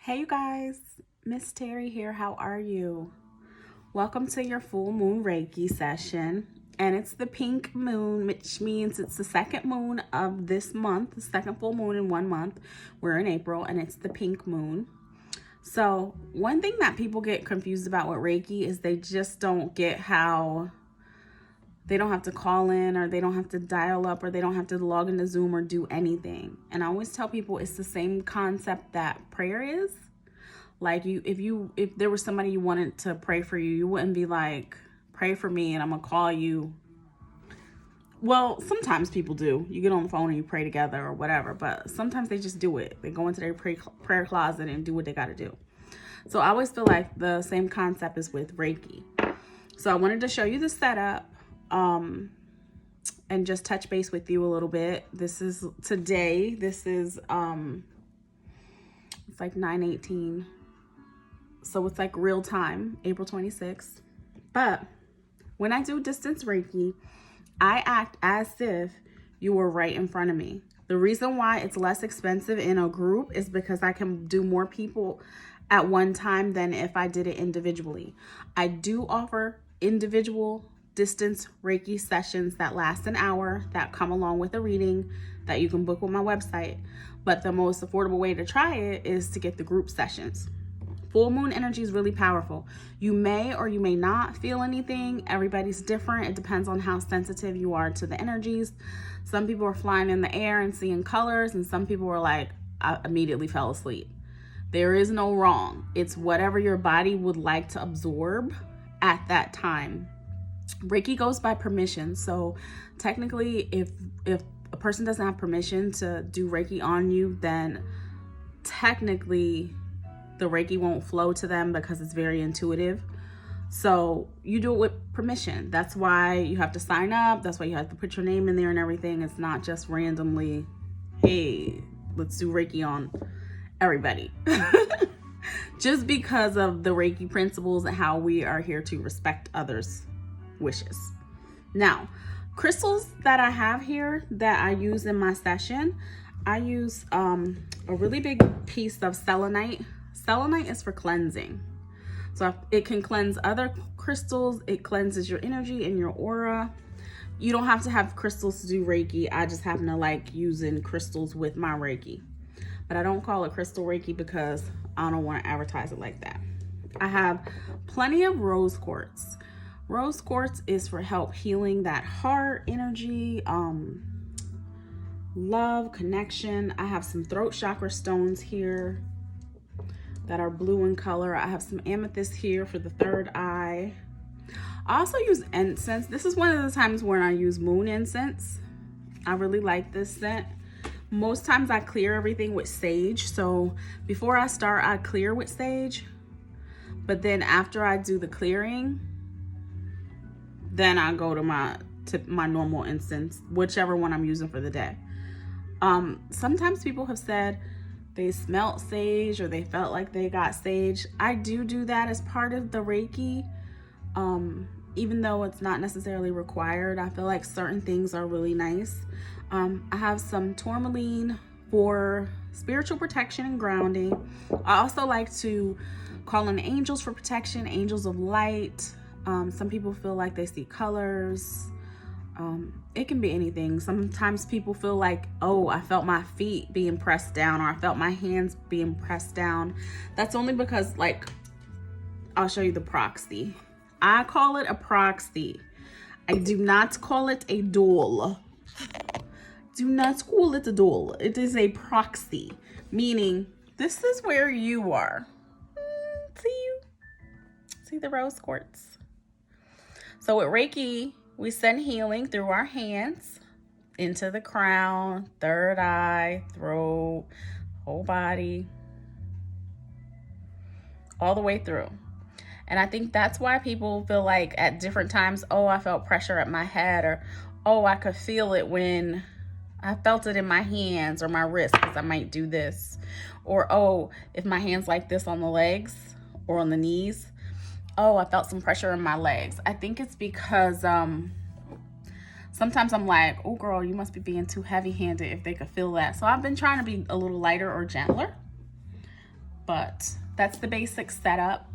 Hey you guys, Miss Terry here. How are you? Welcome to your full moon Reiki session. And it's the pink moon, which means it's the second moon of this month, the second full moon in 1 month. We're in April and it's the pink moon. So one thing that people get confused about with Reiki is they just don't get how they don't have to call in, or they don't have to dial up, or they don't have to log into Zoom or do anything. And I always tell people it's the same concept that prayer is. Like if there was somebody you wanted to pray for you, you wouldn't be like, pray for me and I'm gonna call you. Well, sometimes people do. You get on the phone and you pray together or whatever, but sometimes they just do it. They go into their prayer closet and do what they got to do. So I always feel like the same concept is with Reiki. So I wanted to show you the setup and just touch base with you a little bit. This is today. This is it's like 9:18. So it's like real time, April 26th. But when I do distance Reiki, I act as if you were right in front of me. The reason why it's less expensive in a group is because I can do more people at one time than if I did it individually. I do offer individual distance Reiki sessions that last an hour, that come along with a reading that you can book on my website. But the most affordable way to try it is to get the group sessions. Full moon energy is really powerful. You may or you may not feel anything. Everybody's different. It depends on how sensitive you are to the energies. Some people are flying in the air and seeing colors, and some people are like, I immediately fell asleep. There is no wrong. It's whatever your body would like to absorb at that time. Reiki goes by permission. So technically, if a person doesn't have permission to do Reiki on you, then technically the Reiki won't flow to them because it's very intuitive. So you do it with permission. That's why you have to sign up. That's why you have to put your name in there and everything. It's not just randomly, hey, let's do Reiki on everybody. Just because of the Reiki principles and how we are here to respect others' wishes. Now, crystals that I have here that I use in my session, I use a really big piece of selenite. Selenite is for cleansing. So it can cleanse other crystals. It cleanses your energy and your aura. You don't have to have crystals to do Reiki. I just happen to like using crystals with my Reiki. But I don't call it crystal Reiki because I don't want to advertise it like that. I have plenty of rose quartz. Rose quartz is for help healing that heart energy, love, connection. I have some throat chakra stones here that are blue in color. I have some amethyst here for the third eye. I also use incense. This is one of the times when I use moon incense. I really like this scent. Most times I clear everything with sage. So before I start, I clear with sage. But then after I do the clearing, then I go to my normal incense, whichever one I'm using for the day. Sometimes people have said they smelt sage or they felt like they got sage. I do that as part of the Reiki. Even though it's not necessarily required, I feel like certain things are really nice. I have some tourmaline for spiritual protection and grounding. I also like to call in angels for protection, angels of light. Some people feel like they see colors. It can be anything. Sometimes people feel like, oh, I felt my feet being pressed down, or I felt my hands being pressed down. That's only because, like, I'll show you the proxy. I call it a proxy. I do not call it a doll. Do not call it a doll. It is a proxy, meaning this is where you are. See the rose quartz? So with Reiki, we send healing through our hands into the crown, third eye, throat, whole body, all the way through. And I think that's why people feel like at different times, oh, I felt pressure at my head, or oh, I could feel it when I felt it in my hands or my wrist because I might do this. Or, oh, if my hand's like this on the legs or on the knees, oh, I felt some pressure in my legs. I think it's because sometimes I'm like, oh, girl, you must be being too heavy-handed if they could feel that. So I've been trying to be a little lighter or gentler. but that's the basic setup.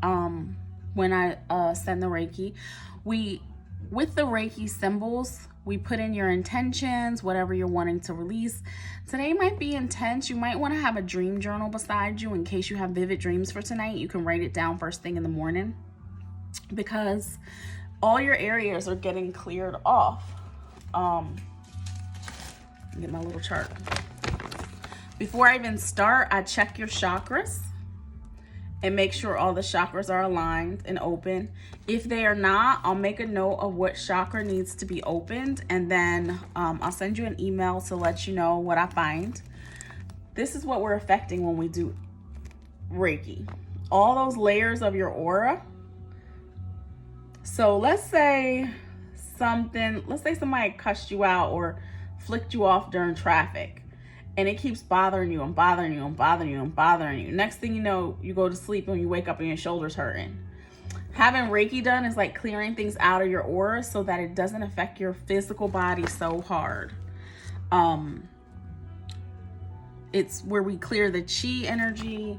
When I send the Reiki, with the Reiki symbols, we put in your intentions, whatever you're wanting to release. Today might be intense. You might want to have a dream journal beside you in case you have vivid dreams for tonight. You can write it down first thing in the morning, because all your areas are getting cleared off. Get my little chart. Before I even start, I check your chakras and make sure all the chakras are aligned and open. If they are not, I'll make a note of what chakra needs to be opened, and then I'll send you an email to let you know what I find. This is what we're affecting when we do Reiki. All those layers of your aura. So let's say somebody cussed you out or flicked you off during traffic, and it keeps bothering you and bothering you and bothering you and bothering you. Next thing you know, you go to sleep and you wake up and your shoulder's hurting. Having Reiki done is like clearing things out of your aura so that it doesn't affect your physical body so hard. It's where we clear the chi energy.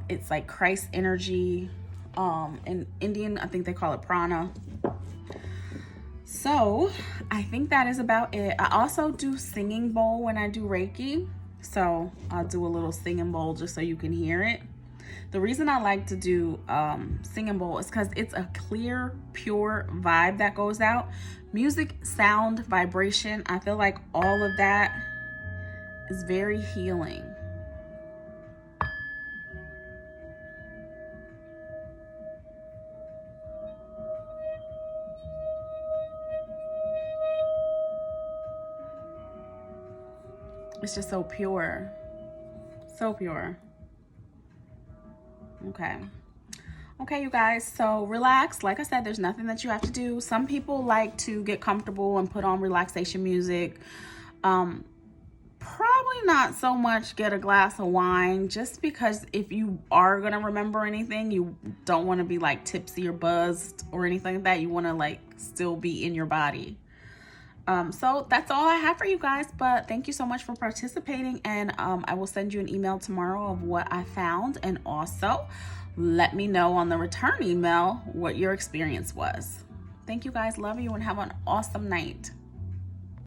It's like Christ energy. In Indian, I think they call it prana. So I think that is about it. I also do singing bowl when I do Reiki. So I'll do a little singing bowl just so you can hear it. The reason I like to do singing bowl is because it's a clear, pure vibe that goes out. Music, sound, vibration. I feel like all of that is very healing. It's just so pure. So pure. Okay, you guys. So relax. Like I said, there's nothing that you have to do. Some people like to get comfortable and put on relaxation music. Probably not so much get a glass of wine, just because if you are going to remember anything, you don't want to be like tipsy or buzzed or anything like that. You want to like still be in your body. So that's all I have for you guys, but thank you so much for participating, and I will send you an email tomorrow of what I found, and also let me know on the return email what your experience was. Thank you guys. Love you and have an awesome night.